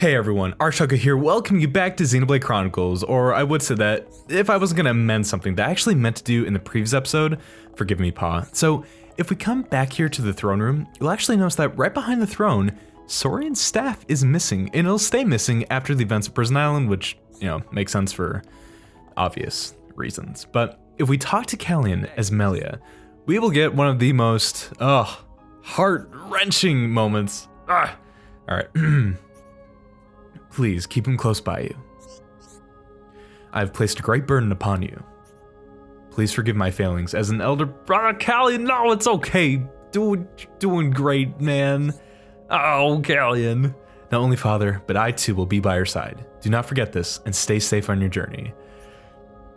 Hey everyone, ArchTalko here, welcome you back to Xenoblade Chronicles, or I would say that if I wasn't gonna amend something that I actually meant to do in the previous episode, forgive me, Pa. So, if we come back here to the throne room, you'll actually notice that right behind the throne, Saurian's staff is missing, and it'll stay missing after the events of Prison Island, which, you know, makes sense for obvious reasons. But if we talk to Callian as Melia, we will get one of the most, heart-wrenching moments. Alright. Please keep him close by you. I have placed a great burden upon you. Please forgive my failings as an elder brother. Callian, no, it's okay. Doing great, man. Oh, Callian. Not only father, but I too will be by your side. Do not forget this and stay safe on your journey.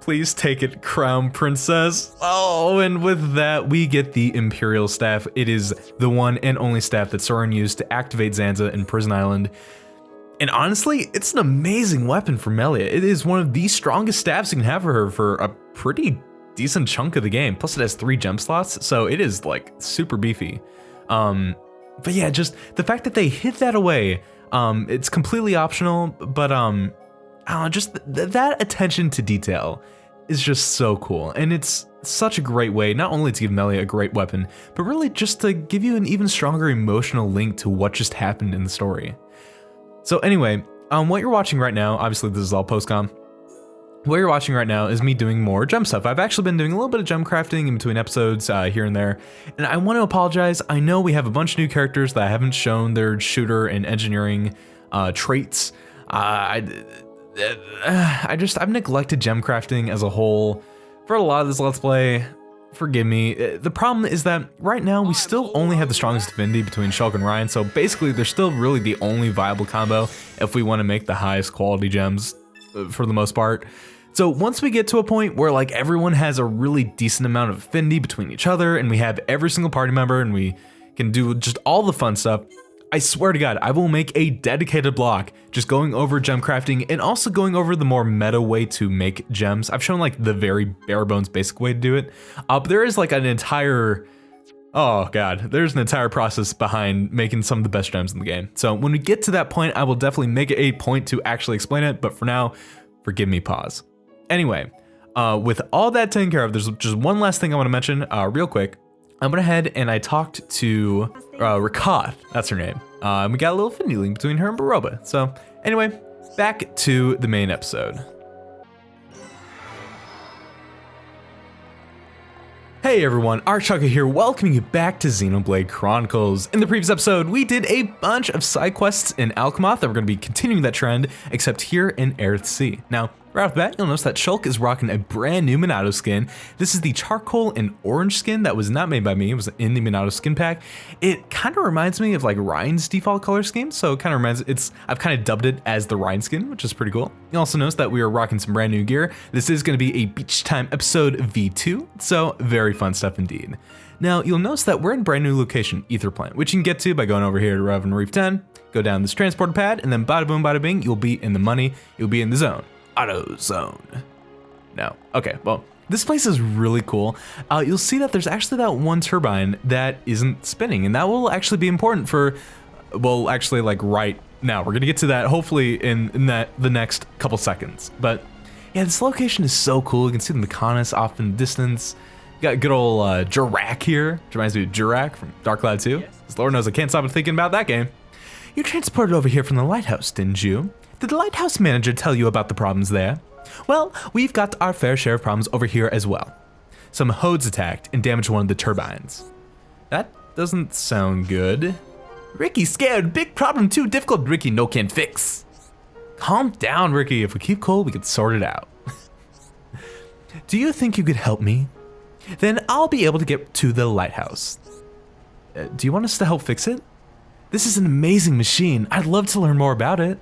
Please take it, Crown Princess. Oh, and with that, we get the Imperial staff. It is the one and only staff that Soren used to activate Zanza in Prison Island. And honestly, it's an amazing weapon for Melia. It is one of the strongest staffs you can have for her for a pretty decent chunk of the game. Plus it has 3 gem slots, so it is like super beefy. But yeah, just the fact that they hid that away, it's completely optional, but just that attention to detail is just so cool. And it's such a great way, not only to give Melia a great weapon, but really just to give you an even stronger emotional link to what just happened in the story. So anyway, what you're watching right now, obviously this is all post-com. What you're watching right now is me doing more gem stuff. I've actually been doing a little bit of gem crafting in between episodes here and there. And I want to apologize. I know we have a bunch of new characters that I haven't shown their shooter and engineering traits. I've neglected gem crafting as a whole for a lot of this Let's Play. Forgive me. The problem is that right now we still only have the strongest divinity between Shulk and Ryan, so basically they're still really the only viable combo if we want to make the highest quality gems for the most part. So once we get to a point where like everyone has a really decent amount of affinity between each other and we have every single party member and we can do just all the fun stuff, I swear to God, I will make a dedicated block just going over gem crafting and also going over the more meta way to make gems. I've shown like the very bare bones basic way to do it. But there is like an entire, there's an entire process behind making some of the best gems in the game. So when we get to that point, I will definitely make it a point to actually explain it. But for now, forgive me, pause. Anyway, with all that taken care of, there's just one last thing I want to mention real quick. I went ahead and I talked to Rakath, that's her name. We got a little affinity link between her and Baroba. So anyway, back to the main episode. Hey everyone, ArchTalko here, welcoming you back to Xenoblade Chronicles. In the previous episode, we did a bunch of side quests in Alcamoth that we're going to be continuing that trend, except here in Eryth Sea. Now, right off the bat, you'll notice that Shulk is rocking a brand new Minato skin. This is the charcoal and orange skin that was not made by me, it was in the Minato skin pack. It kind of reminds me of like Ryan's default color scheme, so it kind of reminds, I've kind of dubbed it as the Ryan skin, which is pretty cool. You also notice that we are rocking some brand new gear. This is going to be a beach time episode V2, so very fun stuff indeed. Now, you'll notice that we're in a brand new location, Ether Plant, which you can get to by going over here to Rev and Reef 10, go down this transport pad, and then bada boom, bada bing, you'll be in the money, you'll be in the zone. Auto zone. No. Okay, well, this place is really cool. You'll see that there's actually that one turbine that isn't spinning, and that will actually be important for, well, actually like right now. We're gonna get to that hopefully in the next couple seconds. But yeah, this location is so cool. You can see the Mechanis off in the distance. You got good old Jurak here, which reminds me of Jurak from Dark Cloud 2. Because Lord knows I can't stop thinking about that game. You transported over here from the lighthouse, didn't you? Did the lighthouse manager tell you about the problems there? Well, we've got our fair share of problems over here as well. Some Hodes attacked and damaged one of the turbines. That doesn't sound good. Ricky scared, big problem too difficult Ricky no can fix. Calm down, Ricky, if we keep cool, we can sort it out. Do you think you could help me? Then I'll be able to get to the lighthouse. Do you want us to help fix it? This is an amazing machine, I'd love to learn more about it.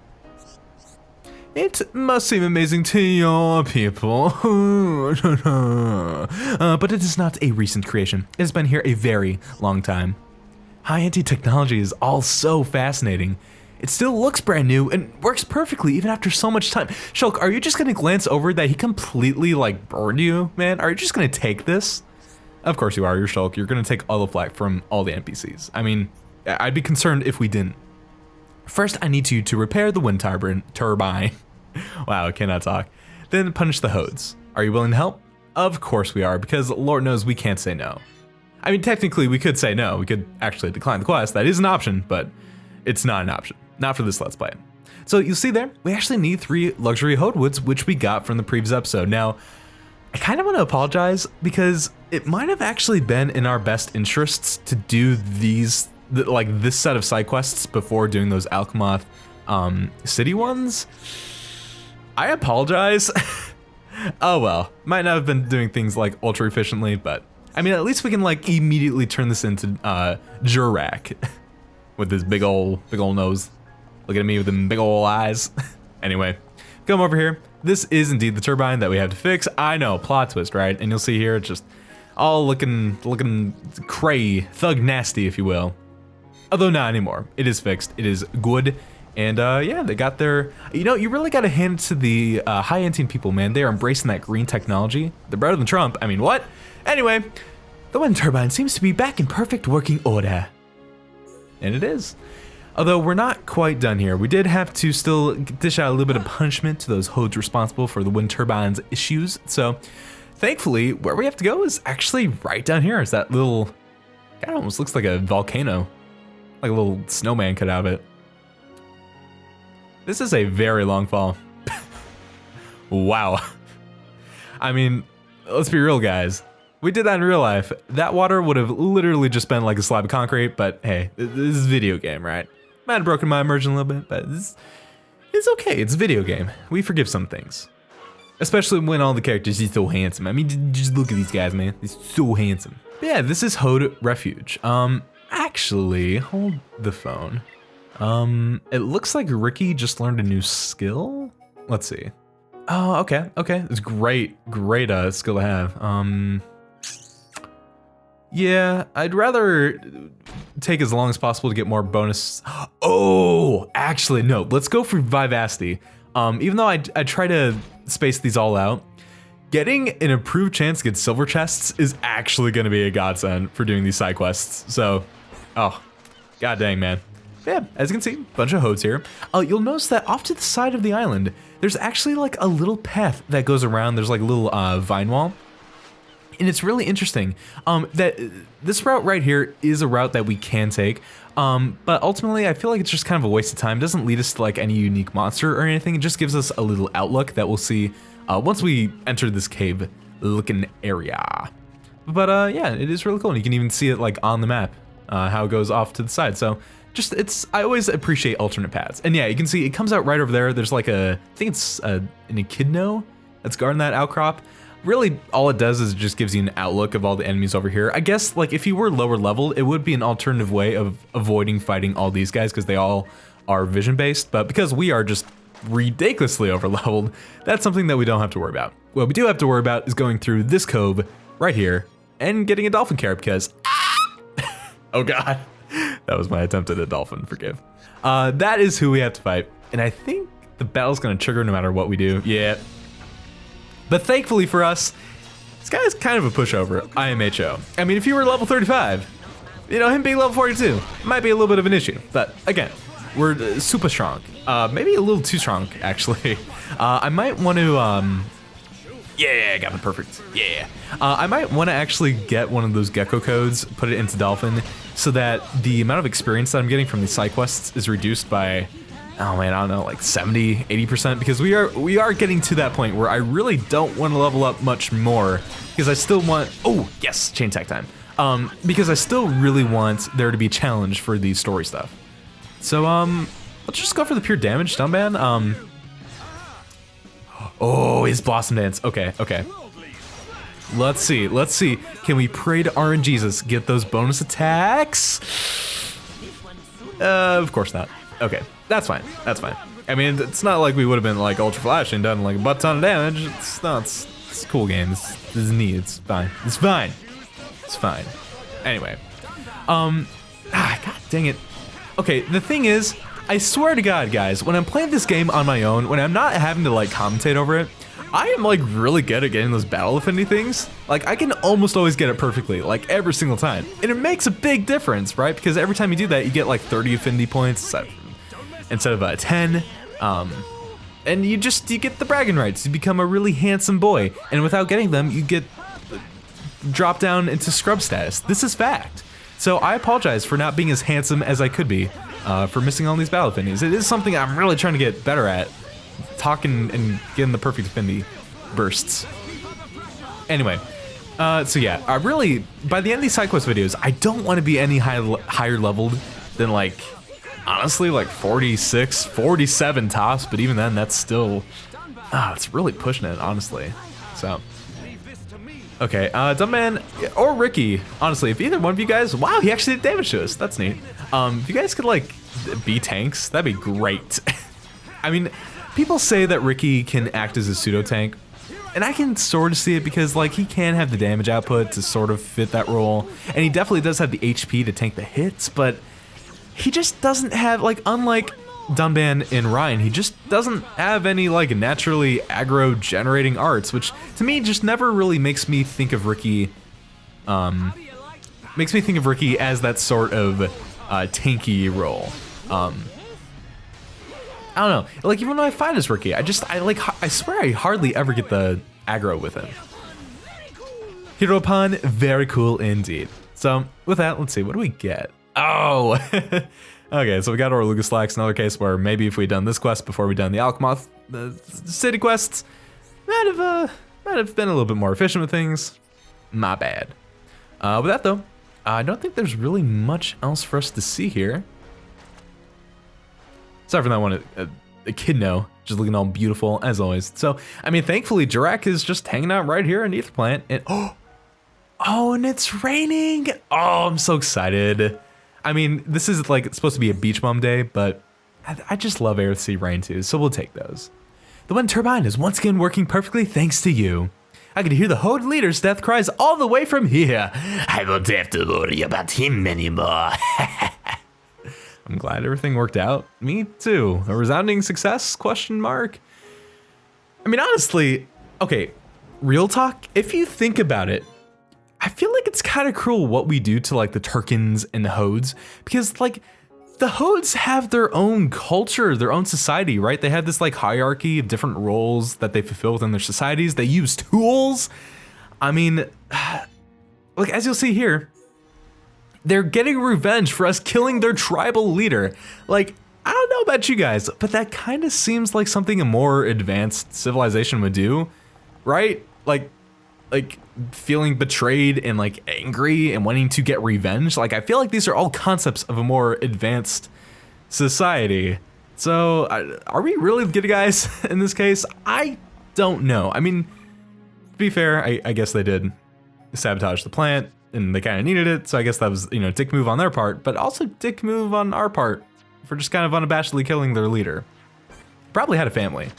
It must seem amazing to your people, but it is not a recent creation. It has been here a very long time. High-end technology is all so fascinating. It still looks brand new and works perfectly even after so much time. Shulk, are you just gonna glance over that he completely like burned you, man? Are you just gonna take this? Of course you are, you're Shulk. You're gonna take all the flack from all the NPCs. I mean, I'd be concerned if we didn't. First, I need you to repair the wind turbine. Wow, I cannot talk. Then punish the Hodes. Are you willing to help? Of course we are, because Lord knows we can't say no. I mean, technically we could say no. We could actually decline the quest. That is an option, but it's not an option. Not for this Let's Play. So you'll see there, we actually need 3 luxury Hode woods, which we got from the previous episode. Now, I kind of want to apologize because it might have actually been in our best interests to do this set of side quests before doing those Alcamoth city ones. I apologize. Oh well, might not have been doing things like ultra efficiently, but I mean, at least we can like immediately turn this into Jurak with his big ol' nose. Looking at me with them big ol' eyes. Anyway, come over here. This is indeed the turbine that we have to fix. I know, plot twist, right? And you'll see here, it's just all looking cray, thug nasty, if you will. Although not anymore. It is fixed. It is good. And yeah, they got their, you know, you really got to hand it to the high Antine people, man. They are embracing that green technology. They're better than Trump. I mean, what? Anyway, the wind turbine seems to be back in perfect working order. And it is. Although we're not quite done here. We did have to still dish out a little bit of punishment to those Hodes responsible for the wind turbine's issues. So thankfully, where we have to go is actually right down here. It's that little, kind of almost looks like a volcano. Like a little snowman cut out of it. This is a very long fall. Wow. I mean, let's be real, guys. We did that in real life. That water would have literally just been like a slab of concrete, but hey, this is a video game, right? Might have broken my immersion a little bit, but it's okay. It's a video game. We forgive some things. Especially when all the characters are so handsome. I mean, just look at these guys, man. They're so handsome. But yeah, this is Hode Refuge. Actually, hold the phone. It looks like Ricky just learned a new skill. Let's see. Oh, okay. It's great skill to have. Yeah, I'd rather take as long as possible to get more bonus. Oh, actually, no, let's go for vivacity. Even though I try to space these all out, getting an improved chance to get silver chests is actually gonna be a godsend for doing these side quests. So, oh, god dang, man. Yeah, as you can see, a bunch of Hodes here. You'll notice that off to the side of the island, there's actually like a little path that goes around. There's like a little vine wall. And it's really interesting that this route right here is a route that we can take. But ultimately, I feel like it's just kind of a waste of time. It doesn't lead us to like any unique monster or anything. It just gives us a little outlook that we'll see once we enter this cave looking area. But yeah, it is really cool. And you can even see it like on the map, how it goes off to the side. So just, I always appreciate alternate paths. And yeah, you can see it comes out right over there. There's like I think it's an echidna that's guarding that outcrop. Really, all it does is just gives you an outlook of all the enemies over here. I guess, like, if you were lower leveled, it would be an alternative way of avoiding fighting all these guys because they all are vision-based. But because we are just ridiculously over-leveled, that's something that we don't have to worry about. What we do have to worry about is going through this cove right here and getting a dolphin carrot because... oh, God. That was my attempt at a dolphin, forgive. That is who we have to fight. And I think the battle's going to trigger no matter what we do. Yeah. But thankfully for us, this guy is kind of a pushover, IMHO. I mean, if you were level 35, you know, him being level 42 might be a little bit of an issue. But again, we're super strong. Maybe a little too strong, actually. I might want to, yeah, got it perfect, yeah. I might want to actually get one of those gecko codes, put it into Dolphin, so that the amount of experience that I'm getting from these side quests is reduced by, oh man, I don't know, like 70, 80%, because we are getting to that point where I really don't want to level up much more, because I still want, oh yes, chain attack time. Because I still really want there to be a challenge for the story stuff. So let's just go for the pure damage, Stuntman. Oh, his Blossom Dance, okay. Let's see, can we pray to RNGesus, get those bonus attacks? Of course not, okay. That's fine. I mean, it's not like we would have been like Ultra Flash and done like a butt ton of damage. It's not, it's a cool game. This is neat. It's fine. Anyway, god dang it. Okay, the thing is, I swear to God, guys, when I'm playing this game on my own, when I'm not having to like commentate over it, I am like really good at getting those battle affinity things. Like I can almost always get it perfectly, like every single time. And it makes a big difference, right? Because every time you do that, you get like 30 affinity points. instead of 10. And you get the bragging rights. You become a really handsome boy, and without getting them, you get dropped down into scrub status. This is fact. So I apologize for not being as handsome as I could be, for missing all these battle affinities. It is something I'm really trying to get better at, talking and getting the perfect affinity bursts. Anyway, so yeah, I really, by the end of these side quest videos, I don't want to be any higher leveled than like, honestly, like 46, 47 tops, but even then, that's still, it's really pushing it, honestly. So, okay, Dumbman or Ricky, honestly, if either one of you guys, wow, he actually did damage to us. That's neat. If you guys could like be tanks, that'd be great. I mean, people say that Ricky can act as a pseudo tank, and I can sort of see it because like he can have the damage output to sort of fit that role, and he definitely does have the HP to tank the hits, but he just doesn't have, like, unlike Dunban and Ryan, he just doesn't have any like naturally aggro generating arts, which to me just never really makes me think of Ricky as that sort of tanky role. I don't know, like even when I fight as Ricky, I swear I hardly ever get the aggro with him. Heropon, very cool indeed. So with that, let's see, what do we get? Oh, okay, so we got our Lugaslax, another case where maybe if we'd done this quest before we'd done the Alcamoth, the city quests, might have been a little bit more efficient with things. My bad. With that though, I don't think there's really much else for us to see here. Aside from that one, Echidno, just looking all beautiful as always. So, I mean, thankfully, Jirek is just hanging out right here in Aether Plant, and oh, and it's raining. Oh, I'm so excited. I mean, this is like, it's supposed to be a beach bum day, but I just love Eryth Sea rain too, so we'll take those. The wind turbine is once again working perfectly thanks to you. I could hear the Hode leader's death cries all the way from here. I won't have to worry about him anymore. I'm glad everything worked out. Me too. A resounding success, question mark? I mean, honestly, okay, real talk, if you think about it, I feel like it's kind of cruel what we do to like the Turkins and the Hodes, because like the Hodes have their own culture, their own society, right? They have this like hierarchy of different roles that they fulfill within their societies. They use tools. I mean, like as you'll see here, they're getting revenge for us killing their tribal leader. Like, I don't know about you guys, but that kind of seems like something a more advanced civilization would do, right? Like feeling betrayed and like angry and wanting to get revenge. Like, I feel like these are all concepts of a more advanced society. So are we really the good guys in this case? I don't know. I mean, to be fair, I guess they did sabotage the plant and they kind of needed it. So I guess that was, you know, dick move on their part, but also dick move on our part for just kind of unabashedly killing their leader. Probably had a family.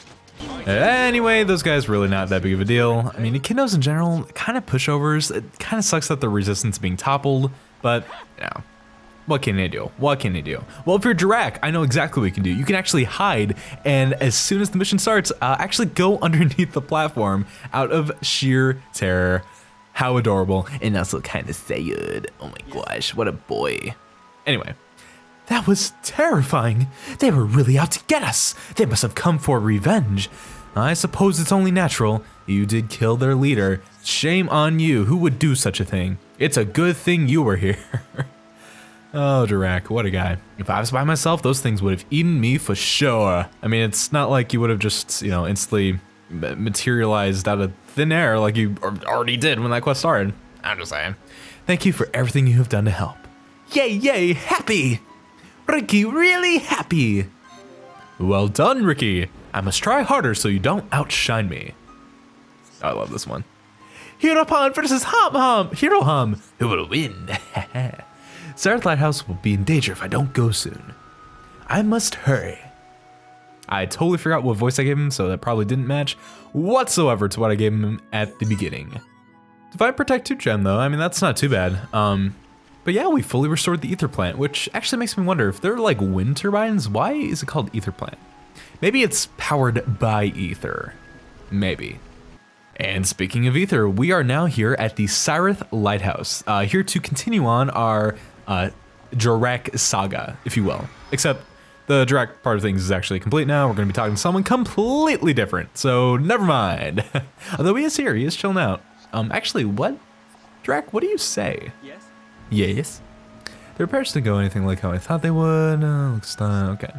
Anyway, those guys really not that big of a deal. I mean, Echidnos in general, kind of pushovers. It kind of sucks that the resistance being toppled, but you know, what can they do? What can they do? Well, if you're Jirek, I know exactly what you can do. You can actually hide, and as soon as the mission starts, actually go underneath the platform out of sheer terror. How adorable, and also kind of sad. Oh my gosh, what a boy. Anyway. That was terrifying. They were really out to get us. They must have come for revenge. I suppose it's only natural. You did kill their leader. Shame on you. Who would do such a thing? It's a good thing you were here. Oh, Jirek, what a guy. If I was by myself, those things would have eaten me for sure. I mean, it's not like you would have just, you know, instantly materialized out of thin air like you already did when that quest started. I'm just saying. Thank you for everything you have done to help. Yay, yay, happy! Ricky, really happy. Well done, Ricky. I must try harder so you don't outshine me. Oh, I love this one. Heropon versus Hero Hum. Who will win? At the Lighthouse will be in danger if I don't go soon. I must hurry. I totally forgot what voice I gave him, so that probably didn't match whatsoever to what I gave him at the beginning. Divine Protect 2 gem though, I mean, that's not too bad. But yeah, we fully restored the Aether Plant, which actually makes me wonder if they're like wind turbines, why is it called Aether Plant? Maybe it's powered by ether. Maybe. And speaking of ether, we are now here at the At the Lighthouse, here to continue on our Jirek saga, if you will. Except the direct part of things is actually complete now. We're going to be talking to someone completely different, so never mind. Although he is here, he is chilling out. Actually, what? Drac, what do you say? Yes? Yes. The repairs didn't go anything like how I thought they would. Looks okay.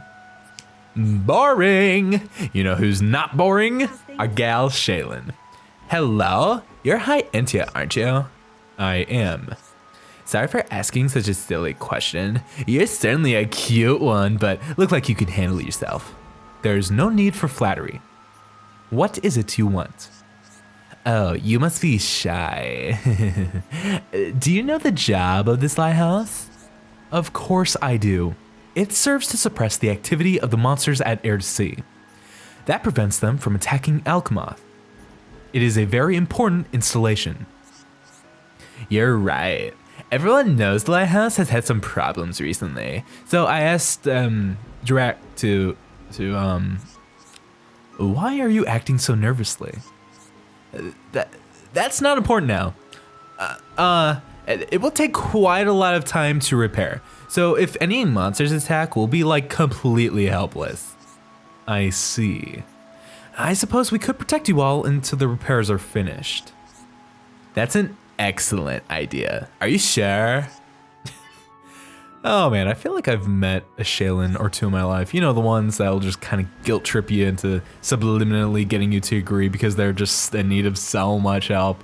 Boring. You know who's not boring? Our gal Shaylin. Hello? You're high into it, aren't you? I am. Sorry for asking such a silly question. You're certainly a cute one, but look like you can handle yourself. There's no need for flattery. What is it you want? Oh, you must be shy. Do you know the job of this lighthouse? Of course I do. It serves to suppress the activity of the monsters at Eryth Sea. That prevents them from attacking Alcamoth. It is a very important installation. You're right. Everyone knows the lighthouse has had some problems recently, so I asked Drac to why are you acting so nervously? That's not important now. It will take quite a lot of time to repair, so if any monsters attack, we'll be like completely helpless. I see. I suppose we could protect you all until the repairs are finished. That's an excellent idea. Are you sure? Oh man, I feel like I've met a Shaylin or two in my life. You know, the ones that'll just kind of guilt trip you into subliminally getting you to agree because they're just in need of so much help.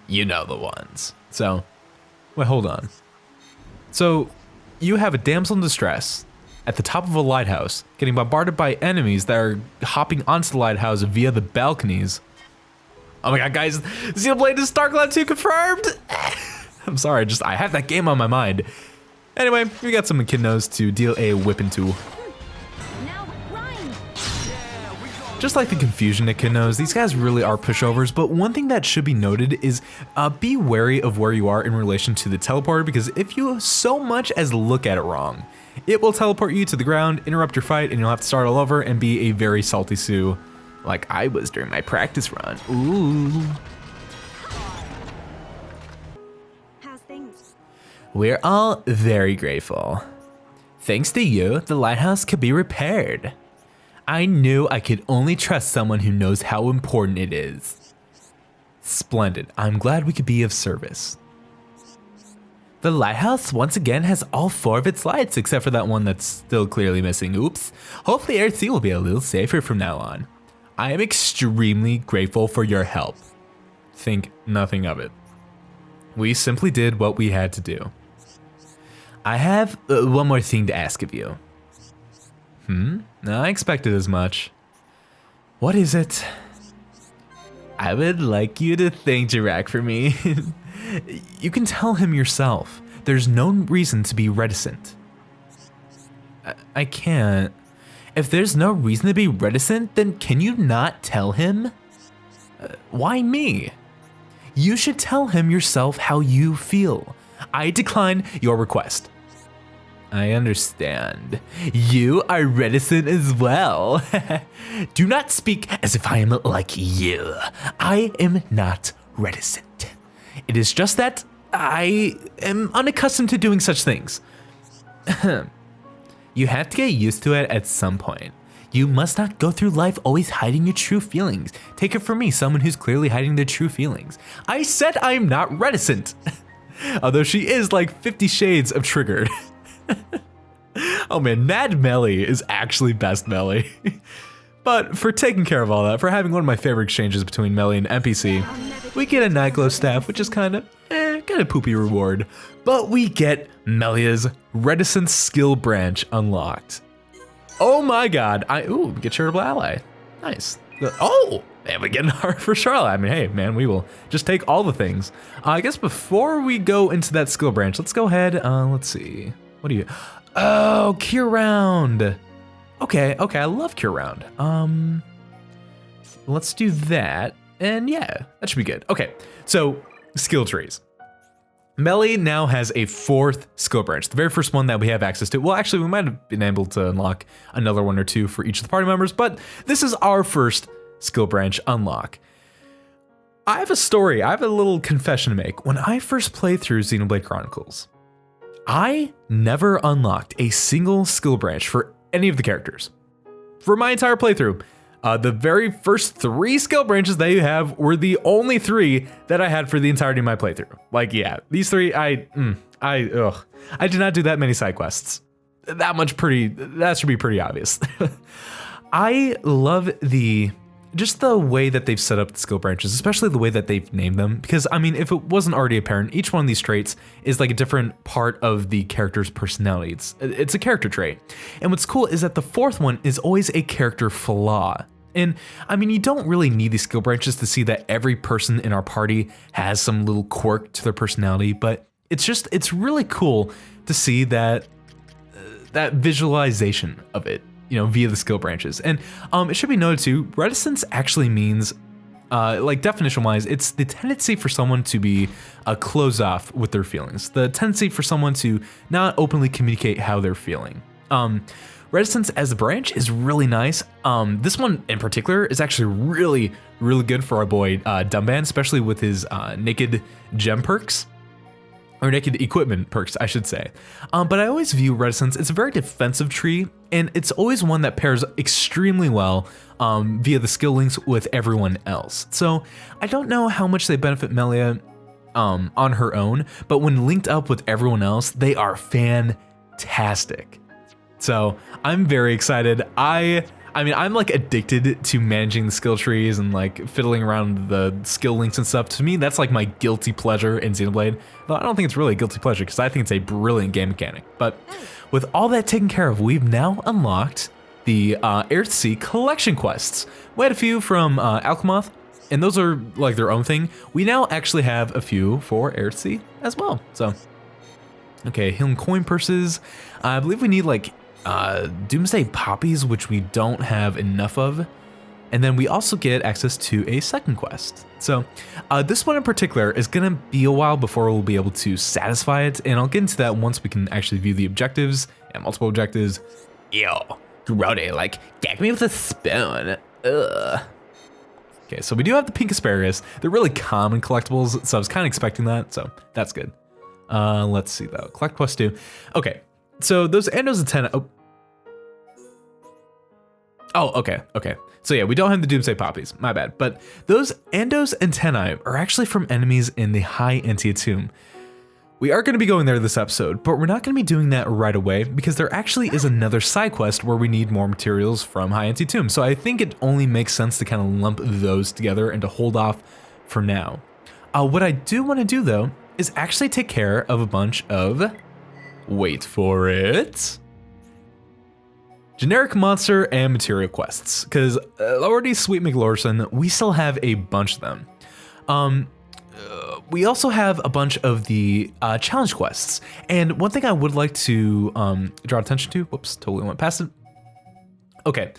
You know the ones. So, wait, hold on. So, you have a damsel in distress at the top of a lighthouse, getting bombarded by enemies that are hopping onto the lighthouse via the balconies. Oh my god, guys, Xenoblade is StarCloud 2 confirmed! I'm sorry, I have that game on my mind. Anyway, we got some echidnas to deal a whipping to. Now run. Just like the confusion echidnas, these guys really are pushovers, but one thing that should be noted is be wary of where you are in relation to the teleporter, because if you so much as look at it wrong, it will teleport you to the ground, interrupt your fight, and you'll have to start all over and be a very salty Sue, like I was during my practice run. Ooh. How's things? We're all very grateful. Thanks to you, the lighthouse could be repaired. I knew I could only trust someone who knows how important it is. Splendid. I'm glad we could be of service. The lighthouse once again has all 4 of its lights, except for that one that's still clearly missing. Oops. Hopefully Eryth Sea will be a little safer from now on. I am extremely grateful for your help. Think nothing of it. We simply did what we had to do. I have one more thing to ask of you. I expected as much. What is it? I would like you to thank Jirak for me. You can tell him yourself. There's no reason to be reticent. I can't. If there's no reason to be reticent, then can you not tell him? Why me? You should tell him yourself how you feel. I decline your request. I understand. You are reticent as well. Do not speak as if I am like you. I am not reticent. It is just that I am unaccustomed to doing such things. You have to get used to it at some point. You must not go through life always hiding your true feelings. Take it from me, someone who's clearly hiding their true feelings. I said I am not reticent. Although she is like 50 shades of triggered. Oh man, Mad Melly is actually best Melly. But for taking care of all that, for having one of my favorite exchanges between Melly and NPC, we get a Nightglow staff, which is kind of poopy reward. But we get Melia's Reticence skill branch unlocked. Oh my god, we get Charitable Ally. Nice. Oh, and we get an art for Charlotte. I mean, hey man, we will just take all the things. I guess before we go into that skill branch, let's go ahead, let's see. What do you, oh, Cure Round. Okay, I love Cure Round. Let's do that, and yeah, that should be good. Okay, so skill trees. Melly now has a 4th skill branch, the very first one that we have access to. Well, actually, we might have been able to unlock another 1 or 2 for each of the party members, but this is our first skill branch unlock. I have a story, I have a little confession to make. When I first played through Xenoblade Chronicles, I never unlocked a single skill branch for any of the characters. For my entire playthrough, the very first 3 skill branches that you have were the only 3 that I had for the entirety of my playthrough. Like, yeah, these 3, I did not do that many side quests. That should be pretty obvious. I love just the way that they've set up the skill branches, especially the way that they've named them, because I mean, if it wasn't already apparent, each one of these traits is like a different part of the character's personality. It's a character trait. And what's cool is that the 4th one is always a character flaw. And I mean, you don't really need these skill branches to see that every person in our party has some little quirk to their personality, but it's really cool to see that visualization of it, you know, via the skill branches. And it should be noted too, reticence actually means, like definition-wise, it's the tendency for someone to be closed off with their feelings. The tendency for someone to not openly communicate how they're feeling. Reticence as a branch is really nice. This one in particular is actually really, really good for our boy Dunga, especially with his naked gem perks. Or naked equipment perks, I should say. But I always view reticence, it's a very defensive tree, and it's always one that pairs extremely well via the skill links with everyone else. So I don't know how much they benefit Melia on her own, but when linked up with everyone else, they are fantastic. So I'm very excited. I mean, I'm like addicted to managing the skill trees and like fiddling around the skill links and stuff. To me, that's like my guilty pleasure in Xenoblade. Though I don't think it's really a guilty pleasure because I think it's a brilliant game mechanic. But with all that taken care of, we've now unlocked the Eryth Sea collection quests. We had a few from Alcamoth, and those are like their own thing. We now actually have a few for Eryth Sea as well. So, okay, hidden coin purses. I believe we need like Doomsday Poppies, which we don't have enough of. And then we also get access to a second quest. So this one in particular is gonna be a while before we'll be able to satisfy it. And I'll get into that once we can actually view the objectives and multiple objectives. Ew, grody, like, gag me with a spoon. Ugh. Okay, so we do have the pink asparagus. They're really common collectibles, so I was kind of expecting that, so that's good. Let's see though, collect quest 2. Okay, so those endos antennae, okay. So yeah, we don't have the Doomsday Poppies, my bad. But those Endos antennae are actually from enemies in the High Entia Tomb. We are going to be going there this episode, but we're not going to be doing that right away because there actually is another side quest where we need more materials from High Entia Tomb. So I think it only makes sense to kind of lump those together and to hold off for now. What I do want to do though is actually take care of a bunch of, wait for it, generic monster and material quests, because already Sweet McLaurson, we still have a bunch of them. We also have a bunch of the challenge quests, and one thing I would like to draw attention to, whoops, totally went past it. Okay,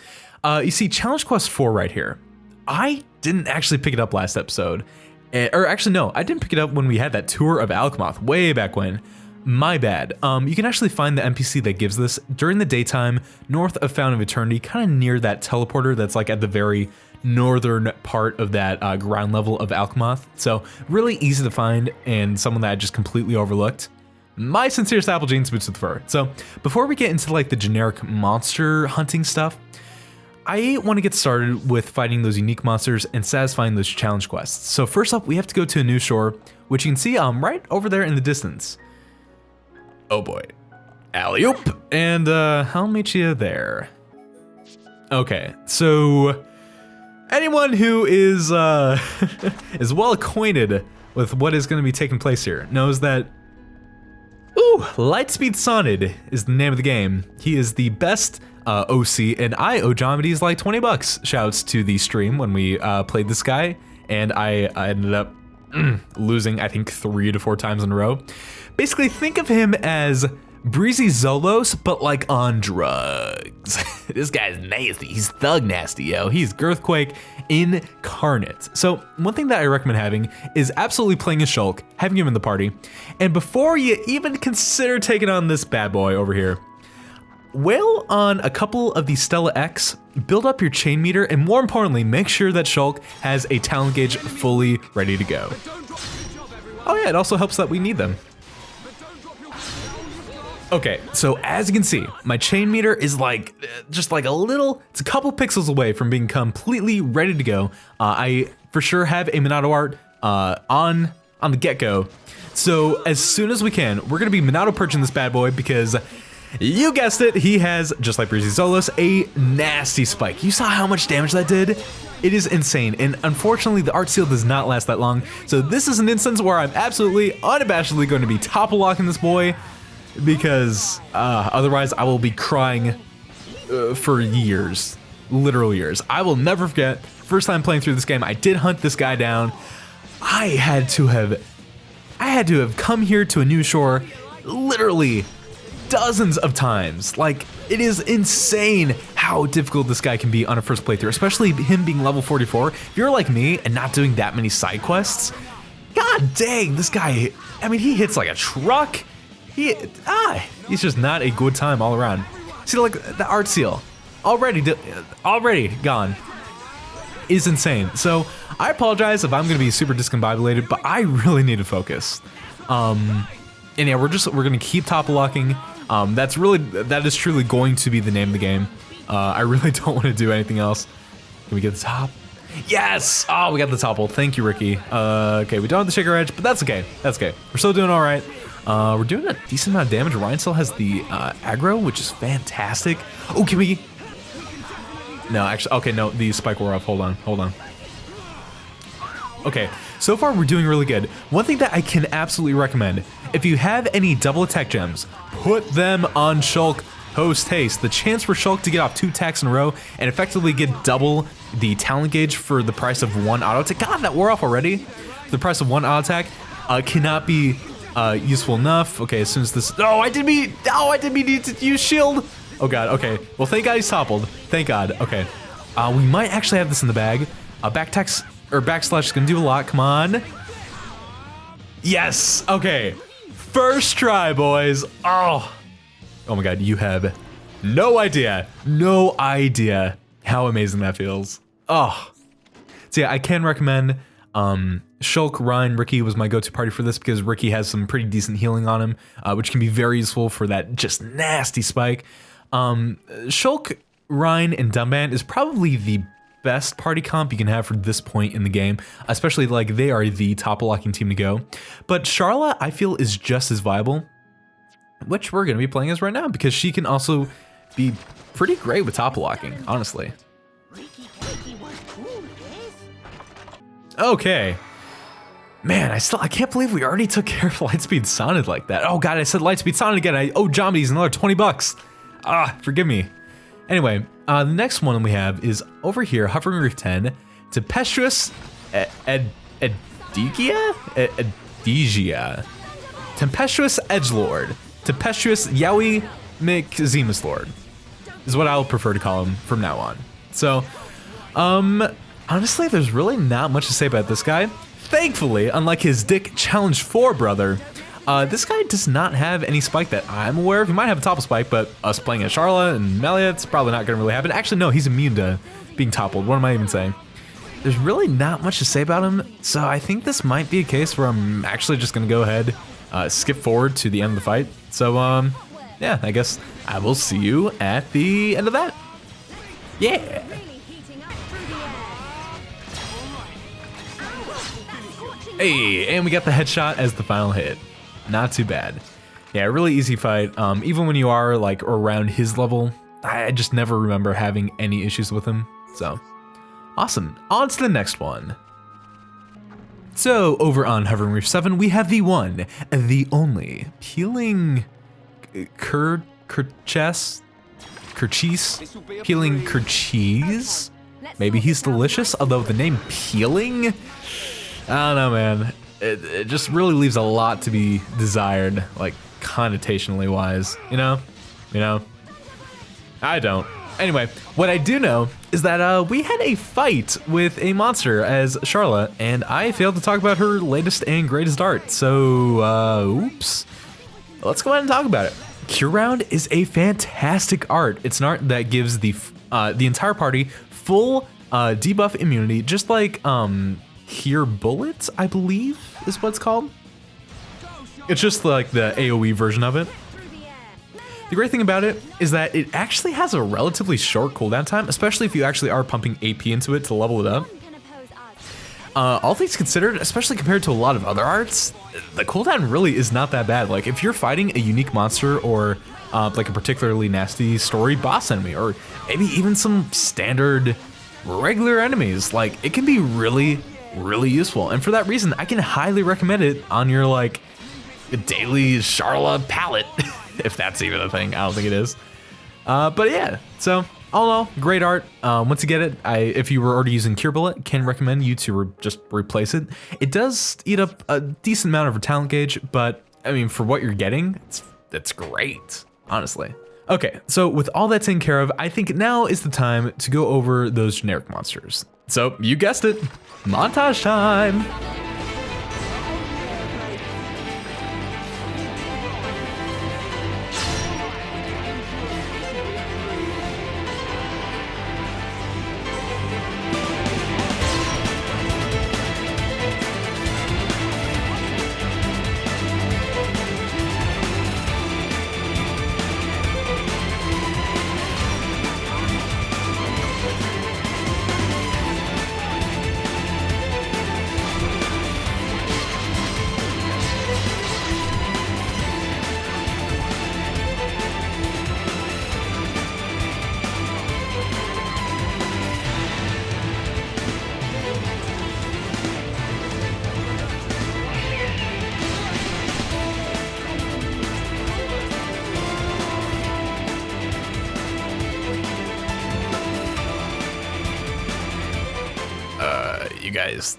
you see challenge quest 4 right here. I didn't actually pick it up last episode, or actually no, I didn't pick it up when we had that tour of Alcamoth way back when. My bad. You can actually find the NPC that gives this during the daytime, north of Fountain of Eternity, kind of near that teleporter that's like at the very northern part of that ground level of Alcamoth. So really easy to find and someone that I just completely overlooked. My sincerest Apple Jeans boots with fur. So before we get into like the generic monster hunting stuff, I want to get started with fighting those unique monsters and satisfying those challenge quests. So first up, we have to go to a new shore, which you can see right over there in the distance. Oh boy, alley-oop, and I'll meet you there. Okay, so anyone who is is well acquainted with what is going to be taking place here knows that, Lightspeed Sonid is the name of the game. He is the best OC, and I owe Jomedies like 20 bucks. Shouts to the stream when we played this guy, and I ended up losing, I think, 3 to 4 times in a row. Basically, think of him as Breezy Zolos, but like on drugs. This guy's nasty. He's thug nasty, yo. He's Girthquake incarnate. So one thing that I recommend having is absolutely playing a Shulk, having him in the party. And before you even consider taking on this bad boy over here, wail on a couple of the Stella X, build up your chain meter, and more importantly, make sure that Shulk has a talent gauge fully ready to go. Oh yeah, it also helps that we need them. Okay, so as you can see, my chain meter is like, just like it's a couple pixels away from being completely ready to go. I for sure have a Monado art on the get-go. So as soon as we can, we're gonna be Monado perching this bad boy because you guessed it, he has, just like Breezy Zolos, a nasty spike. You saw how much damage that did? It is insane, and unfortunately the art seal does not last that long. So this is an instance where I'm absolutely unabashedly going to be topple locking this boy, because otherwise I will be crying for years, literal years. I will never forget, first time playing through this game, I did hunt this guy down. I had to have come here to a new shore literally dozens of times. Like, it is insane how difficult this guy can be on a first playthrough, especially him being level 44. If you're like me and not doing that many side quests, god dang, this guy, I mean, he hits like a truck. He's just not a good time all around. See, like the art seal, already gone, is insane. So I apologize if I'm gonna be super discombobulated, but I really need to focus. And yeah, we're gonna keep topple locking. That is truly going to be the name of the game. I really don't want to do anything else. Can we get the top? Yes! Oh, we got the topple. Thank you, Ricky. Okay, we don't have the shaker edge, but that's okay. That's okay. We're still doing all right. We're doing a decent amount of damage. Ryan still has the aggro, which is fantastic. Oh, can we? No, actually, okay, no, the spike wore off. Hold on. Okay, so far we're doing really good. One thing that I can absolutely recommend, if you have any double attack gems, put them on Shulk post haste. The chance for Shulk to get off 2 attacks in a row and effectively get double the talent gauge for the price of 1 auto attack. God, that wore off already. The price of 1 auto attack cannot be useful enough. Okay, as soon as this, I didn't mean to use shield. Oh god, okay. Well, thank god he's toppled. Thank god. Okay. We might actually have this in the bag. Backslash is gonna do a lot. Come on. Yes. Okay. First try, boys. Oh my god, you have no idea how amazing that feels. Oh. So yeah, I can recommend Shulk, Ryan, Ricky was my go-to party for this because Ricky has some pretty decent healing on him, which can be very useful for that just nasty spike. Shulk, Ryan, and Dumban is probably the best party comp you can have for this point in the game, especially like they are the topple locking team to go. But Charlotte, I feel, is just as viable, which we're going to be playing as right now because she can also be pretty great with topple locking, honestly. Okay. Man, I can't believe we already took care of Lightspeed Sonid like that. Oh god, I said Lightspeed Sonid again. I owe Jombies another 20 bucks. Forgive me. Anyway, the next one we have is over here, Hovering Reef 10, Tempestuous Edigia, Tempestuous Edgelord, Tempestuous Yowie McZemus Lord, is what I'll prefer to call him from now on. So, honestly, there's really not much to say about this guy. Thankfully, unlike his Dick Challenge 4 brother, this guy does not have any spike that I'm aware of. He might have a topple spike, but us playing at Charlotte and Melia, it's probably not going to really happen. Actually, no, he's immune to being toppled. What am I even saying? There's really not much to say about him, so I think this might be a case where I'm actually just going to go ahead, skip forward to the end of the fight. So, yeah, I guess I will see you at the end of that. Yeah! Hey, and we got the headshot as the final hit. Not too bad. Yeah, really easy fight. Even when you are like around his level, I just never remember having any issues with him. So, awesome. On to the next one. So, over on Hovering Reef 7, we have the one, the only, Peeling Kercheese? Peeling Kercheese? Maybe he's delicious, although the name Peeling? I don't know, man. It just really leaves a lot to be desired, like connotationally wise, you know? I don't. Anyway, what I do know is that we had a fight with a monster as Charlotte, and I failed to talk about her latest and greatest art. So, oops. Let's go ahead and talk about it. Cure Round is a fantastic art. It's an art that gives the entire party full debuff immunity, just like Here Bullets, I believe is what it's called. It's just like the AoE version of it. The great thing about it is that it actually has a relatively short cooldown time, especially if you actually are pumping AP into it to level it up. Can oppose us. All things considered, especially compared to a lot of other arts, the cooldown really is not that bad. Like if you're fighting a unique monster or like a particularly nasty story boss enemy, or maybe even some standard regular enemies, like it can be really, really useful. And for that reason, I can highly recommend it on your like daily Sharla palette, if that's even a thing. I don't think it is. But yeah, so all in all, great art. Once you get it, if you were already using Cure Bullet, can recommend you to just replace it. It does eat up a decent amount of your talent gauge, but I mean, for what you're getting, that's great, honestly. Okay, so with all that taken care of, I think now is the time to go over those generic monsters. So you guessed it, montage time.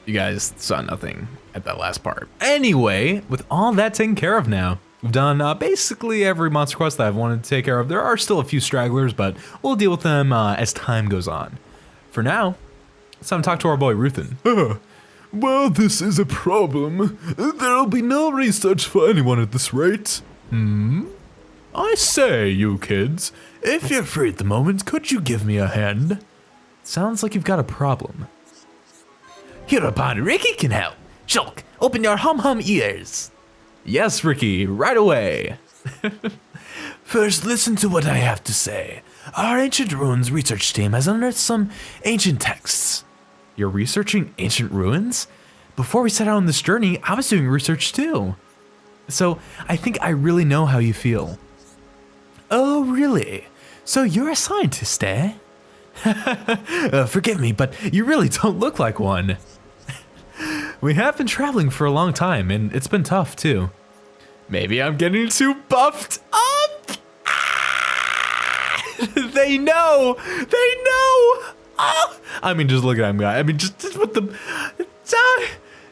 You guys saw nothing at that last part. Anyway, with all that taken care of now, we've done basically every monster quest that I've wanted to take care of. There are still a few stragglers, but we'll deal with them as time goes on. For now, it's time to talk to our boy Ruthin. Well, this is a problem. There'll be no research for anyone at this rate. I say, you kids, if you're free at the moment, could you give me a hand? Sounds like you've got a problem. Heropon, Ricky can help. Shulk, open your hum-hum ears. Yes, Ricky, right away. First, listen to what I have to say. Our Ancient Ruins research team has unearthed some ancient texts. You're researching ancient ruins? Before we set out on this journey, I was doing research too. So I think I really know how you feel. Oh, really? So you're a scientist, eh? Forgive me, but you really don't look like one. We have been traveling for a long time, and it's been tough too. Maybe I'm getting too buffed up. They know. They know. Oh. I mean, just look at him, guy. I mean, just with the.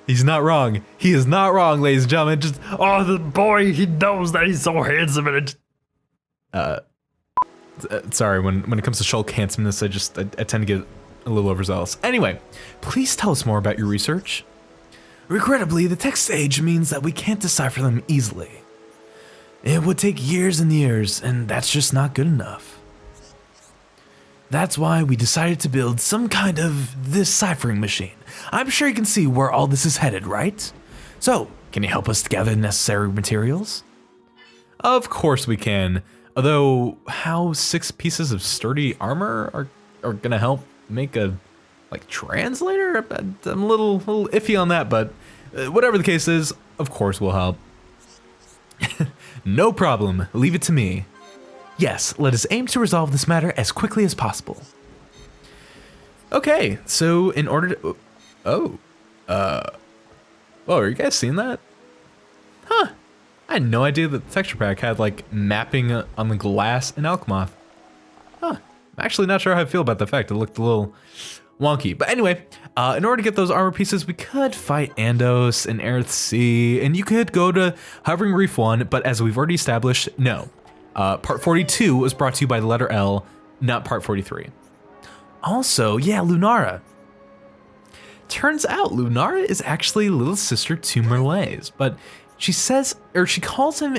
He's not wrong. He is not wrong, ladies and gentlemen. Just The boy, he knows that he's so handsome and sorry, when it comes to Shulk handsomeness, I tend to get a little overzealous. Anyway, please tell us more about your research. Regrettably, the text age means that we can't decipher them easily. It would take years and years, and that's just not good enough. That's why we decided to build some kind of deciphering machine. I'm sure you can see where all this is headed, right? So, can you help us gather necessary materials? Of course we can. Although, how 6 pieces of sturdy armor are gonna help make a translator? I'm a little iffy on that, but whatever the case is, of course we'll help. No problem. Leave it to me. Yes, let us aim to resolve this matter as quickly as possible. Okay, so in order to... Oh, are you guys seeing that? Huh. I had no idea that the texture pack had mapping on the glass in Alcamoth. Huh. I'm actually not sure how I feel about the fact it looked a little wonky. But anyway, in order to get those armor pieces, we could fight Andos and Eryth Sea, and you could go to Hovering Reef 1, but as we've already established, no. Part 42 was brought to you by the letter L, not part 43. Also, yeah, Lunara. Turns out Lunara is actually little sister to Merlaze, but she calls him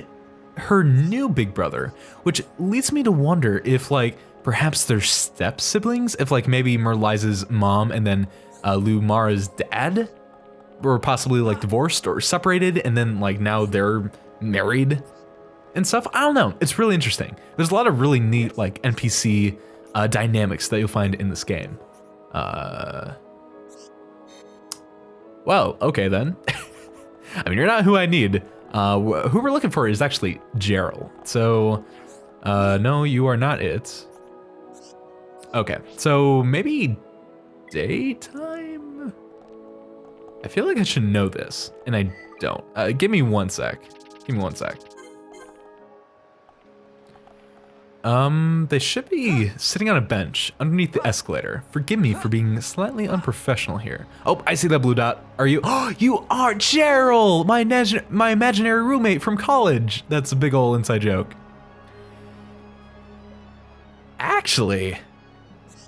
her new big brother, which leads me to wonder if perhaps they're step siblings, if maybe Merlaze's mom and then Lunara's dad were possibly divorced or separated, and then now they're married. and stuff. I don't know. It's really interesting. There's a lot of really neat like NPC dynamics that you'll find in this game. Well, okay then. I mean, you're not who I need. Who we're looking for is actually Gerald. So, no, you are not it. Okay, so maybe daytime? I feel like I should know this, and I don't. Give me 1 sec. Give me 1 sec. They should be sitting on a bench underneath the escalator. Forgive me for being slightly unprofessional here. Oh, I see that blue dot. Are you? Oh, you are Gerald, my imaginary roommate from college. That's a big ol' inside joke. Actually,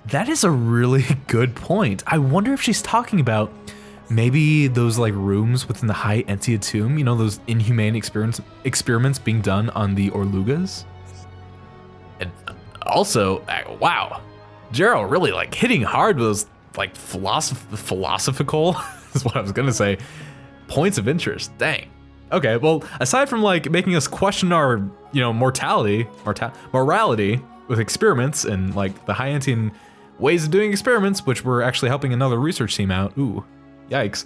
that is a really good point. I wonder if she's talking about maybe those like rooms within the High Entia tomb, you know, those inhumane experiments being done on the Orlugas. And also, wow, Gerald really like hitting hard with those like philosophical is what I was gonna say, points of interest. Dang. Okay, well, aside from like making us question our, you know, morality with experiments and like the High Entian ways of doing experiments, which we're actually helping another research team out. Ooh, yikes.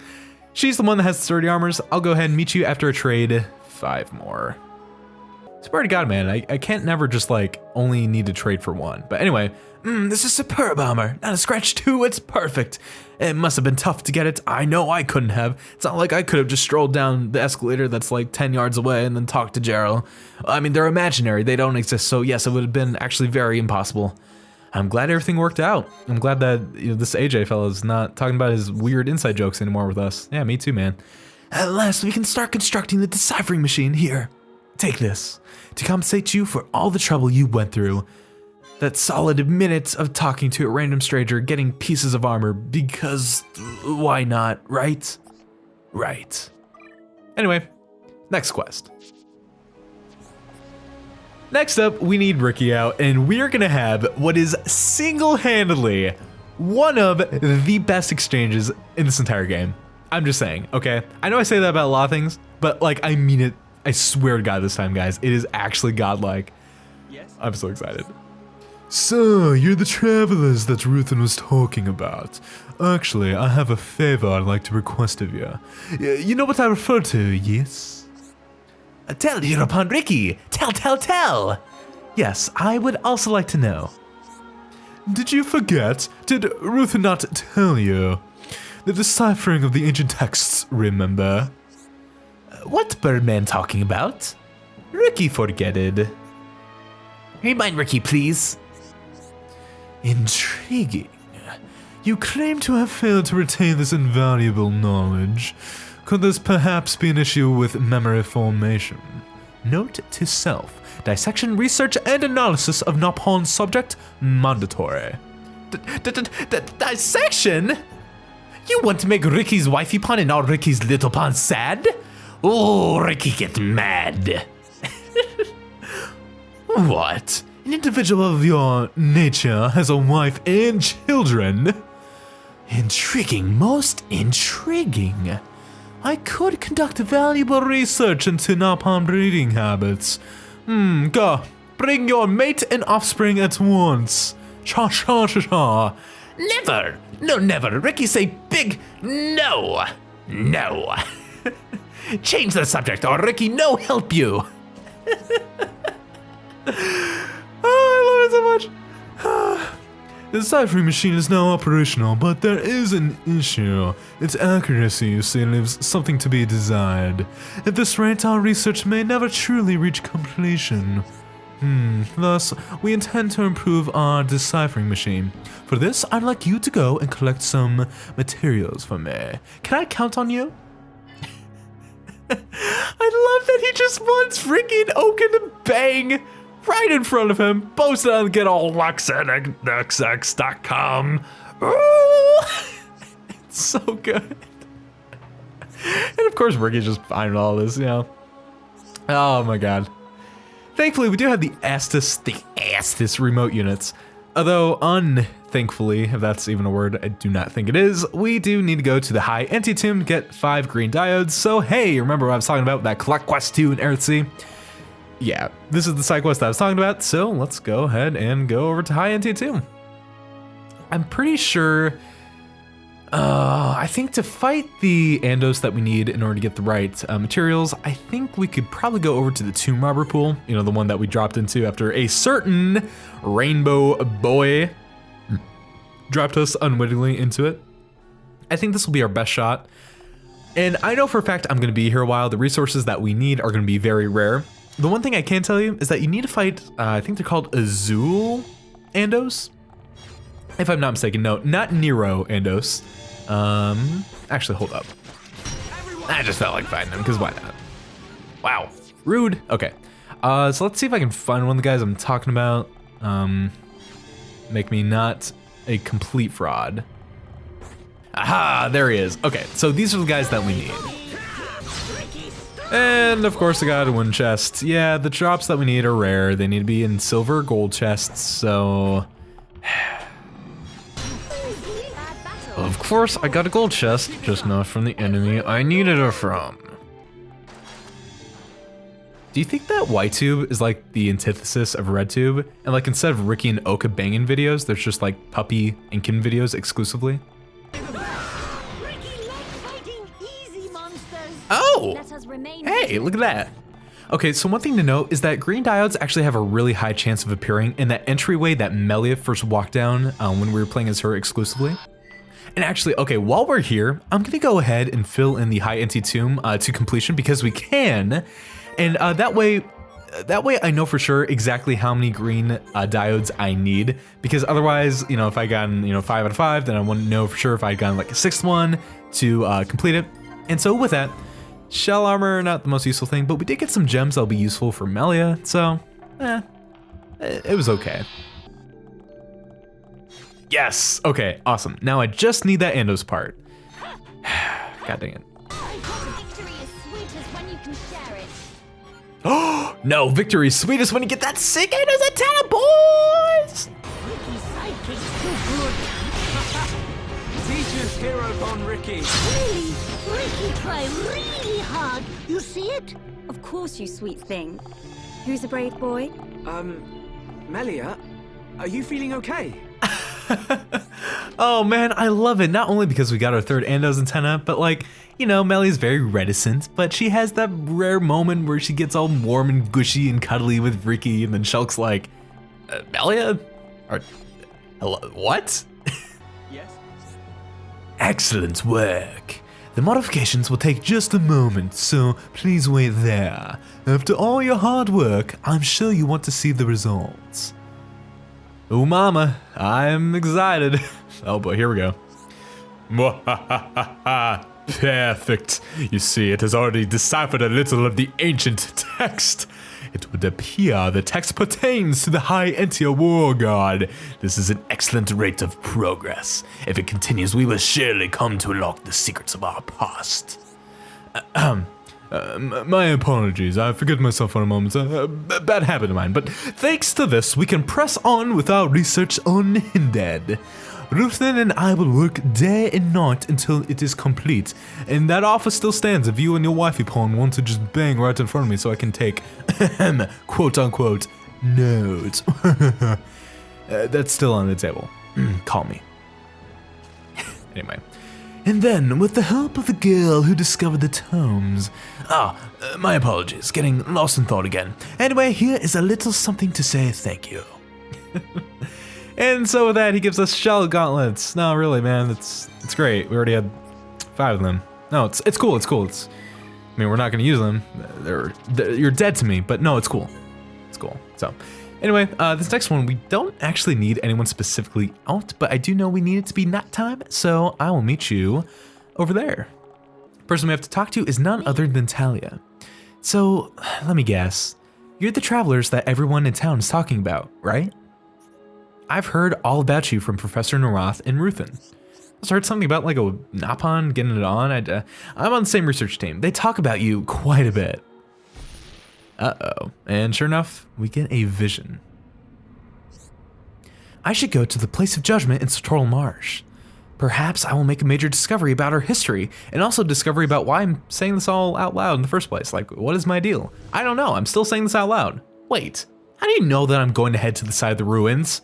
She's the one that has the sturdy armors. I'll go ahead and meet you after a trade. 5 more. Swear to God, man, I can't never just like only need to trade for 1. But anyway, this is superb armor. Not a scratch too, it's perfect. It must have been tough to get it. I know I couldn't have. It's not like I could have just strolled down the escalator that's like 10 yards away and then talked to Gerald. I mean, they're imaginary, they don't exist, so yes, it would have been actually very impossible. I'm glad everything worked out. I'm glad that, you know, this AJ fella's not talking about his weird inside jokes anymore with us. Yeah, me too, man. At last, we can start constructing the Deciphering Machine. Here, take this. To compensate you for all the trouble you went through. That solid minute of talking to a random stranger, getting pieces of armor, because why not, right? Right. Anyway, next quest. Next up, we need Ricky out, and we're gonna have what is single-handedly one of the best exchanges in this entire game. I'm just saying, okay? I know I say that about a lot of things, but like, I mean it. I swear to God this time, guys. It is actually godlike. Yes. I'm so excited. So, you're the travelers that Ruthen was talking about. Actually, I have a favor I'd like to request of you. You know what I refer to, yes? Tell heropon Ricky. Tell. Yes, I would also like to know. Did you forget? Did Ruthen not tell you? The deciphering of the ancient texts, remember? What Birdman talking about? Ricky forget it. Remind Ricky, please. Intriguing. You claim to have failed to retain this invaluable knowledge. Could this perhaps be an issue with memory formation? Note to self. Dissection, research, and analysis of Nopon subject mandatory. Dissection? You want to make Ricky's wifey pun and not Ricky's little pun sad? Oh, Ricky get mad. What? An individual of your nature has a wife and children? Intriguing, most intriguing. I could conduct valuable research into Nopon breeding habits. Go, bring your mate and offspring at once. Cha. Never. No, never. Ricky say big no. No. Change the subject or Ricky no help you. Oh, I love it so much. The Deciphering Machine is now operational, but there is an issue. Its accuracy, you see, leaves something to be desired. At this rate, our research may never truly reach completion. Thus, we intend to improve our Deciphering Machine. For this, I'd like you to go and collect some materials for me. Can I count on you? I love that he just wants freaking Oaken to bang right in front of him, post it on Get All LuxX.com. It's so good. And of course, Ricky's just fine with all this, you know. Oh my God. Thankfully, we do have the Astis remote units. Although, unthankfully, if that's even a word, I do not think it is, we do need to go to the High Entia tomb to get 5 green diodes. So hey, remember what I was talking about, that collect quest 2 in Eryth Sea? yeah, this is the side quest that I was talking about, so let's go ahead and go over to High NT2. I'm pretty sure, I think to fight the Andos that we need in order to get the right materials, I think we could probably go over to the Tomb Robber pool, you know, the one that we dropped into after a certain rainbow boy dropped us unwittingly into it. I think this will be our best shot. And I know for a fact I'm gonna be here a while. The resources that we need are gonna be very rare. The one thing I can tell you is that you need to fight, I think they're called Azul Andos. If I'm not mistaken, no, not Nero Andos. Actually, hold up. I just felt like fighting them, because why not? Wow, rude. Okay, so let's see if I can find one of the guys I'm talking about. Make me not a complete fraud. Aha, there he is. Okay, so these are the guys that we need. And of course I got a one chest. Yeah, the drops that we need are rare. They need to be in silver or gold chests, so... Of course I got a gold chest, just not from the enemy I needed it from. Do you think that white tube is like the antithesis of red tube? And like instead of Ricky and Oka banging videos, there's just like Puppy and Kin videos exclusively? Oh! Hey, look at that. Okay, so one thing to note is that green diodes actually have a really high chance of appearing in that entryway that Melia first walked down when we were playing as her exclusively. And actually, okay, while we're here, I'm gonna go ahead and fill in the high NT tomb to completion because we can. And that way I know for sure exactly how many green diodes I need, because otherwise, you know, if I gotten, you know, 5 out of 5, then I wouldn't know for sure if I'd gotten like a 6th one to complete it. And so with that, shell armor, not the most useful thing, but we did get some gems that'll be useful for Melia, so, it was okay. Yes, okay, awesome. Now I just need that Andos part. God dang it. Oh, no, victory is sweetest when you get that sick Andos antenna, boys! Teacher's heropon, Ricky. Really? Ricky try really hard. You see it? Of course, you sweet thing. Who's a brave boy? Melia, are you feeling okay? Oh man, I love it. Not only because we got our 3rd Andos antenna, but like, you know, Melia's very reticent, but she has that rare moment where she gets all warm and gushy and cuddly with Ricky, and then Shulk's like, Melia? Or, hello, what? Yes. Excellent work. The modifications will take just a moment, so please wait there. After all your hard work, I'm sure you want to see the results. Oh mama, I'm excited. Oh boy, here we go. Perfect. You see, it has already deciphered a little of the ancient text. It would appear the text pertains to the High Entia War God. This is an excellent rate of progress. If it continues, we will surely come to unlock the secrets of our past. My apologies, I forgot myself for a moment. Bad habit of mine, but thanks to this, we can press on with our research unhindered. Ruthin and I will work day and night until it is complete, and that offer still stands if you and your wifey pawn want to just bang right in front of me so I can take, quote-unquote, notes. That's still on the table. Call me. Anyway. And then, with the help of the girl who discovered the tomes... my apologies, getting lost in thought again. Anyway, here is a little something to say thank you. And so with that, he gives us shell gauntlets. No, really, man, it's great. We already had 5 of them. No, it's cool, it's cool. I mean, we're not gonna use them. You're dead to me, but no, it's cool. It's cool, so... Anyway, this next one, we don't actually need anyone specifically out, but I do know we need it to be nap time, so I will meet you over there. The person we have to talk to is none other than Talia. So, let me guess. You're the travelers that everyone in town is talking about, right? I've heard all about you from Professor Narath and Ruthin. I heard something about like a Napon getting it on. I'm on the same research team. They talk about you quite a bit. Uh-oh. And sure enough, we get a vision. I should go to the place of judgment in Sartorial Marsh. perhaps I will make a major discovery about our history, and also discovery about why I'm saying this all out loud in the first place. Like, what is my deal? I don't know, I'm still saying this out loud. Wait, how do you know that I'm going to head to the side of the ruins?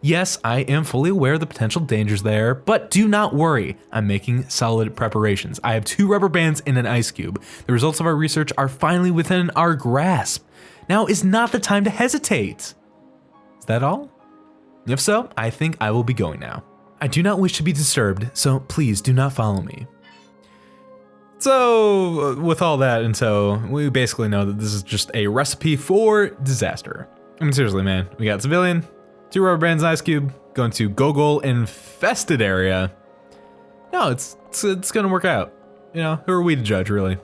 Yes, I am fully aware of the potential dangers there, but do not worry, I'm making solid preparations. I have 2 rubber bands and an ice cube. The results of our research are finally within our grasp. Now is not the time to hesitate. Is that all? If so, I think I will be going now. I do not wish to be disturbed, so please do not follow me. So, with all that in tow, we basically know that this is just a recipe for disaster. I mean, seriously, man, we got civilian, 2 rubber bands, ice cube, going to Gogol infested area. No, it's gonna work out. You know, who are we to judge, really?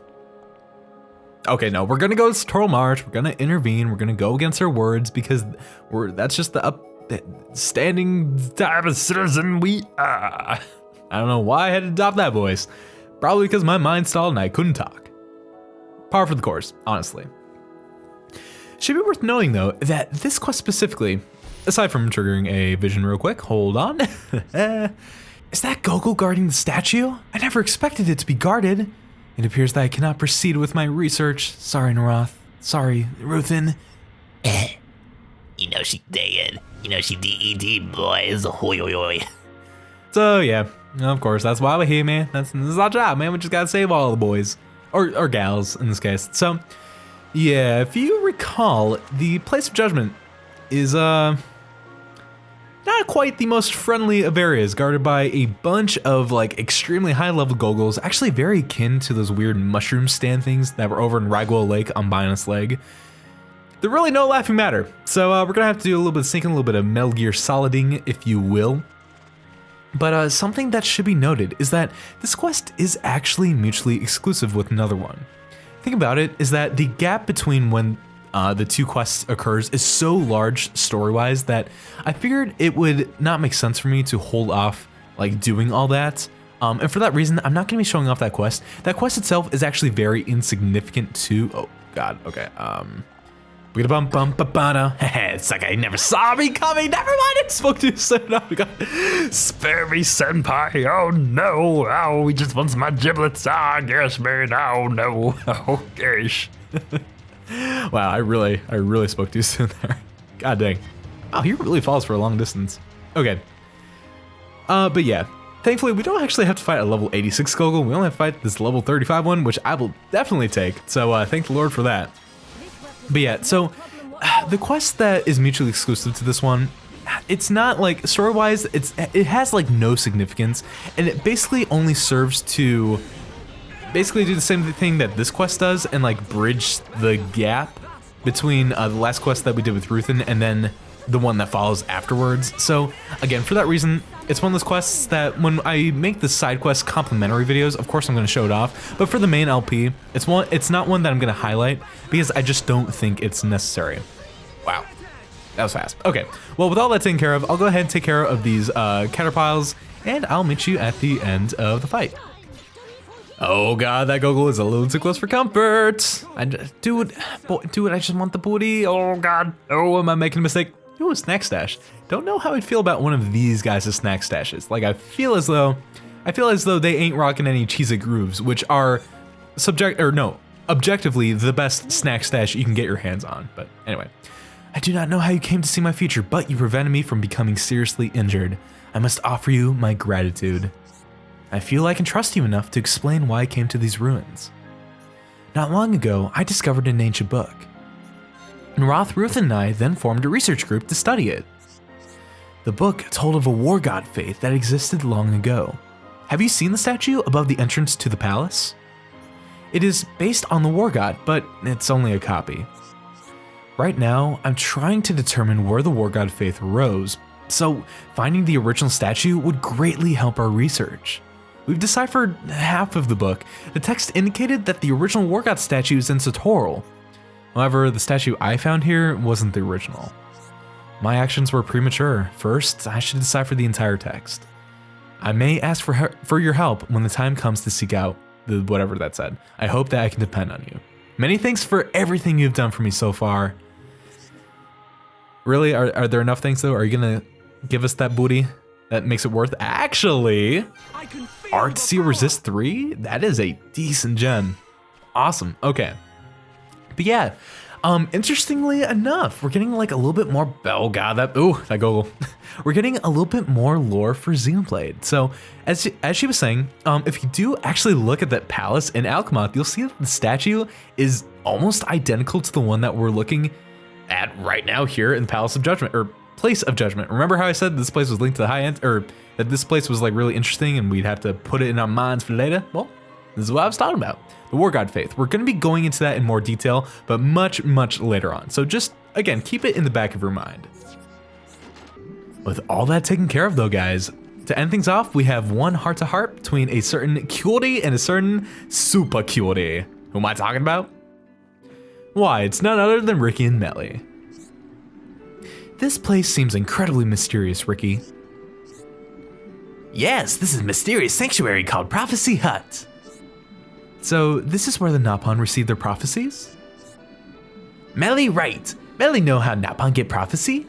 Okay, no, we're gonna go to Tutorial March. We're gonna intervene. We're gonna go against our words because that's just the upstanding type of citizen we are. I don't know why I had to adopt that voice. Probably because my mind stalled and I couldn't talk. Par for the course, honestly. Should be worth knowing though that this quest specifically, aside from triggering a vision real quick, hold on. Is that Gogol guarding the statue? I never expected it to be guarded. It appears that I cannot proceed with my research. Sorry, Narath. Sorry, Ruthin. You know she dead. You know she DED, boys. Hoi, hoi, hoi. So yeah, of course, that's why we're here, man. This is our job, man. We just gotta save all the boys. Or gals, in this case. So, yeah, if you recall, the Place of Judgment is, not quite the most friendly of areas, guarded by a bunch of like extremely high level Gogols, actually very akin to those weird mushroom stand things that were over in Ragwell Lake on Binus Leg. They're really no laughing matter, so we're gonna have to do a little bit of syncing, a little bit of Metal Gear Soliding, if you will. But something that should be noted is that this quest is actually mutually exclusive with another one. Thing about it is that the gap between when the 2 quests occurs is so large story-wise that I figured it would not make sense for me to hold off like doing all that. And for that reason, I'm not gonna be showing off that quest. That quest itself is actually very insignificant to, oh God, okay. It's like I never saw me coming. Never mind, it spoke too soon. Oh God. Spare me, senpai. Oh no. Oh, he just wants my giblets. Ah, yes, man. Oh no. Oh gosh. Wow, I really spoke too soon there. God dang. Oh, he really falls for a long distance. Okay. But yeah, thankfully we don't actually have to fight a level 86 Gogol. We only have to fight this level 35 one, which I will definitely take. So thank the Lord for that. But yeah, so the quest that is mutually exclusive to this one, it's not like story-wise, it has like no significance, and it basically only serves to basically do the same thing that this quest does and like bridge the gap between the last quest that we did with Ruthin and then the one that follows afterwards. So again, for that reason, it's one of those quests that when I make the side quest complimentary videos, of course I'm going to show it off, but for the main LP, it's not one that I'm going to highlight because I just don't think it's necessary. Wow, that was fast. Okay, well with all that taken care of, I'll go ahead and take care of these caterpiles and I'll meet you at the end of the fight. Oh God, that Gogol is a little too close for comfort. Dude, I just want the booty. Oh God, oh, am I making a mistake? Ooh, a snack stash. Don't know how I'd feel about one of these guys' snack stashes. Like I feel as though they ain't rocking any Cheez-It Grooves, which are objectively the best snack stash you can get your hands on. But anyway, I do not know how you came to see my future, but you prevented me from becoming seriously injured. I must offer you my gratitude. I feel I can trust you enough to explain why I came to these ruins. Not long ago, I discovered an ancient book. Narath, Ruthin, and I then formed a research group to study it. The book told of a war god faith that existed long ago. Have you seen the statue above the entrance to the palace? It is based on the war god, but it's only a copy. Right now, I'm trying to determine where the war god faith arose, so finding the original statue would greatly help our research. We've deciphered half of the book. The text indicated that the original war god statue is in Satoral. However, the statue I found here wasn't the original. My actions were premature. First, I should decipher the entire text. I may ask for your help when the time comes to seek out the whatever that said. I hope that I can depend on you. Many thanks for everything you've done for me so far. Really? Are there enough things though? Are you gonna give us that booty? that makes it worth. Actually, I can feel Eryth the Sea power. Resist 3? That is a decent gem. Awesome. Okay. But yeah, interestingly enough, we're getting like a little bit more, oh god, that Google. We're getting a little bit more lore for Xenoblade. So as she was saying, if you do actually look at that palace in Alcamoth, you'll see that the statue is almost identical to the one that we're looking at right now here in the Palace of Judgment, or Place of Judgment. Remember how I said this place was linked to the high end, or that this place was like really interesting and we'd have to put it in our minds for later? Well, this is what I was talking about. The War God Faith. We're going to be going into that in more detail, but much, much later on. So just, again, keep it in the back of your mind. With all that taken care of though, guys, to end things off, we have one heart-to-heart between a certain cutie and a certain super cutie. Who am I talking about? Why, it's none other than Ricky and Melly. This place seems incredibly mysterious, Ricky. Yes, this is a mysterious sanctuary called Prophecy Hut. So, this is where the Napon receive their prophecies? Melly, right. Melly know how Napon get prophecy?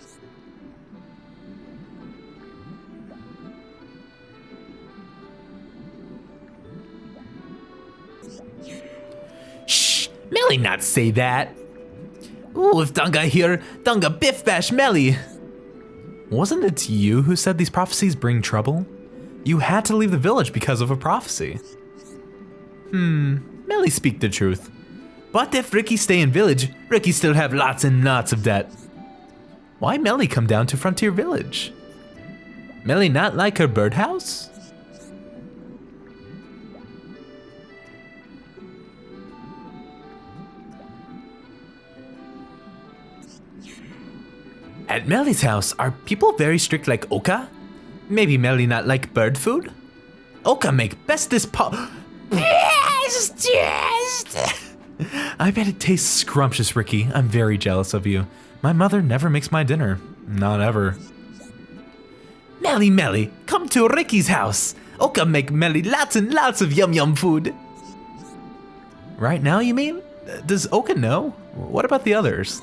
Shh, Melly not say that. Ooh, if Dunga here, Dunga biff bash Melly. Wasn't it you who said these prophecies bring trouble? You had to leave the village because of a prophecy. Melly speak the truth. But if Ricky stay in village, Ricky still have lots and lots of debt. Why Melly come down to Frontier Village? Melly not like her birdhouse? At Melly's house, are people very strict like Oka? Maybe Melly not like bird food? Oka make bestest I bet it tastes scrumptious, Ricky. I'm very jealous of you. My mother never makes my dinner. Not ever. Melly, come to Ricky's house. Oka make Melly lots and lots of yum food. Right now, you mean? Does Oka know? What about the others?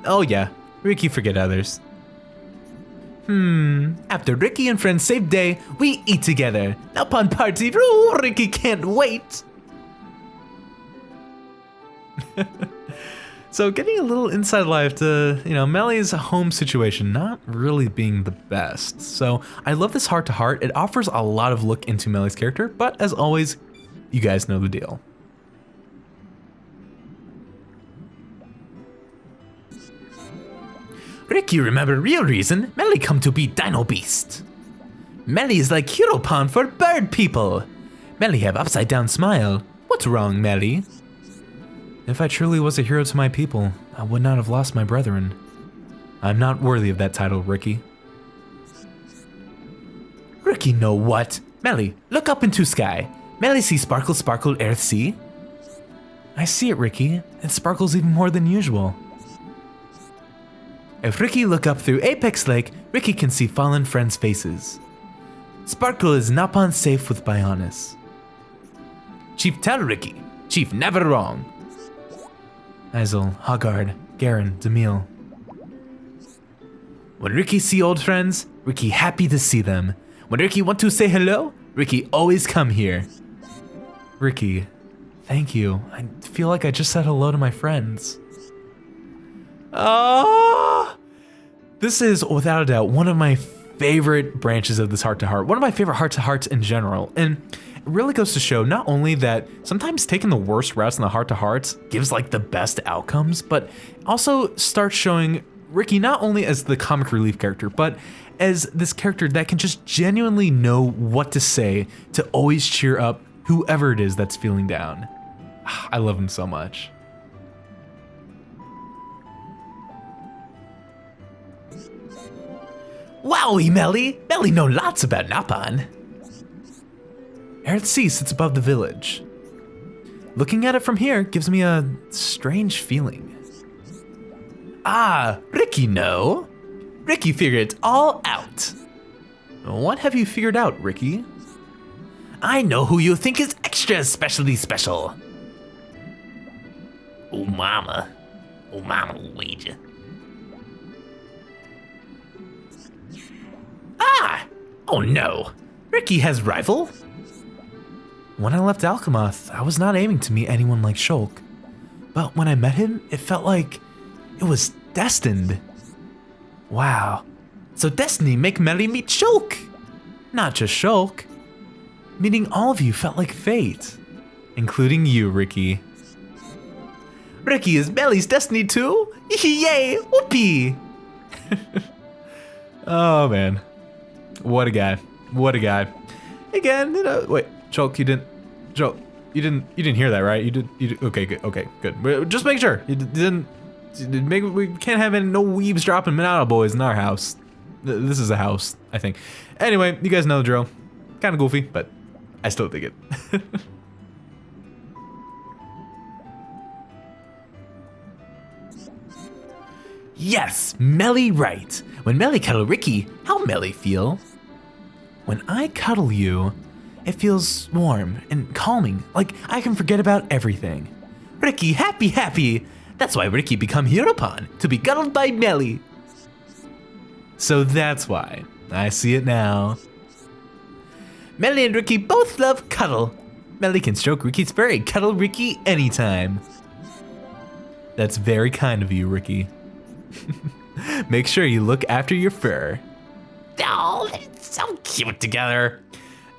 Oh yeah, Ricky forget others. After Ricky and friends save day, we eat together. Upon party, ooh, Ricky can't wait. So getting a little inside life to, Melly's home situation not really being the best. So I love this heart-to-heart. It offers a lot of look into Melly's character, but as always, you guys know the deal. Ricky remember real reason Melly come to beat Dino Beast. Melly is like heropon for bird people. Melly have upside down smile. What's wrong, Melly? If I truly was a hero to my people, I would not have lost my brethren. I'm not worthy of that title, Ricky. Ricky know what? Melly, look up into sky. Melly see sparkle Eryth Sea. I see it, Ricky. It sparkles even more than usual. If Ricky look up through Apex Lake, Ricky can see fallen friends' faces. Sparkle is Napon safe with Bionis. Chief tell Ricky. Chief never wrong. Isel, Haggard, Garen, Demille. When Ricky see old friends, Ricky happy to see them. When Ricky want to say hello, Ricky always come here. Ricky, thank you. I feel like I just said hello to my friends. This is without a doubt one of my favorite branches of this heart-to-heart, one of my favorite heart-to-hearts in general, and it really goes to show not only that sometimes taking the worst routes in the heart-to-hearts gives like the best outcomes, but also starts showing Ricky not only as the comic relief character, but as this character that can just genuinely know what to say to always cheer up whoever it is that's feeling down. I love him so much. Wowie, Melly! Melly know lots about Napon. Eryth Sea sits above the village. Looking at it from here gives me a strange feeling. Ah, Ricky know. Ricky figured it all out. What have you figured out, Ricky? I know who you think is extra especially special. Oh mama will wager. Ah, Oh no, Ricky has rival? When I left Alcamoth, I was not aiming to meet anyone like Shulk. But when I met him, it felt like it was destined. Wow. So destiny make Melly meet Shulk. Not just Shulk. Meeting all of you felt like fate. Including you, Ricky. Ricky is Melly's destiny too? Yay, whoopee! Oh man, what a guy! What a guy! Again, wait, Shulk, you didn't hear that, right? You did. Okay, good. Okay, good. Just make sure you didn't. We can't have no eavesdropping Monado boys in our house. This is a house, I think. Anyway, you guys know the drill. Kind of goofy, but I still dig it. Yes, Melly right. When Melly cuddle Ricky, how Melly feel? When I cuddle you, it feels warm and calming, like I can forget about everything. Ricky happy. That's why Ricky become Heropon, to be cuddled by Melly. So that's why. I see it now. Melly and Ricky both love cuddle. Melly can stroke Ricky's fur and cuddle Ricky anytime. That's very kind of you, Ricky. Make sure you look after your fur. Oh, they're so cute together.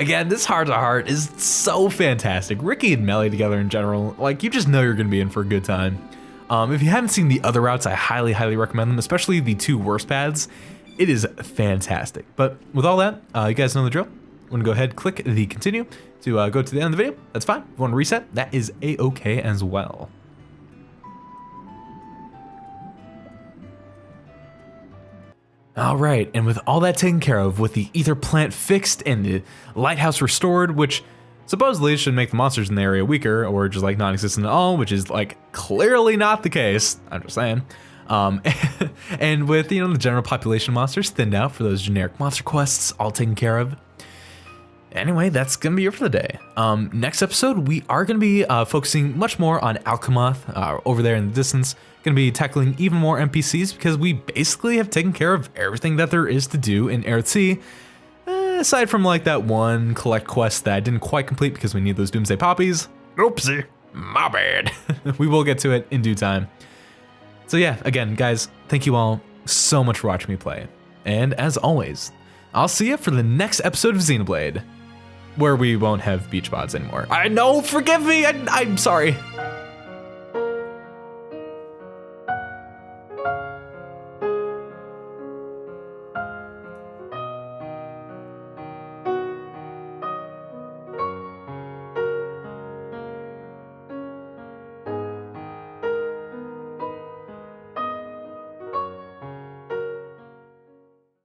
Again, this heart-to-heart is so fantastic. Ricky and Melly together in general, like, you just know you're gonna be in for a good time. If you haven't seen the other routes, I highly recommend them, especially the 2 worst paths. It is fantastic. But with all that, you guys know the drill. I'm gonna go ahead, click the continue to go to the end of the video. That's fine. If you want to reset, that is a-okay as well. All right, and with all that taken care of, with the ether plant fixed and the lighthouse restored, which supposedly should make the monsters in the area weaker or just like non-existent at all, which is like clearly not the case. I'm just saying. And with, the general population monsters thinned out for those generic monster quests all taken care of. Anyway, that's gonna be it for the day. Next episode, we are gonna be focusing much more on Alcamoth over there in the distance. Gonna be tackling even more NPCs because we basically have taken care of everything that there is to do in Eryth Sea. Aside from like that one collect quest that I didn't quite complete because we need those Doomsday Poppies. Oopsie. My bad. We will get to it in due time. So yeah, again, guys, thank you all so much for watching me play. And as always, I'll see you for the next episode of Xenoblade, where we won't have beach bods anymore. I know, forgive me, I'm sorry.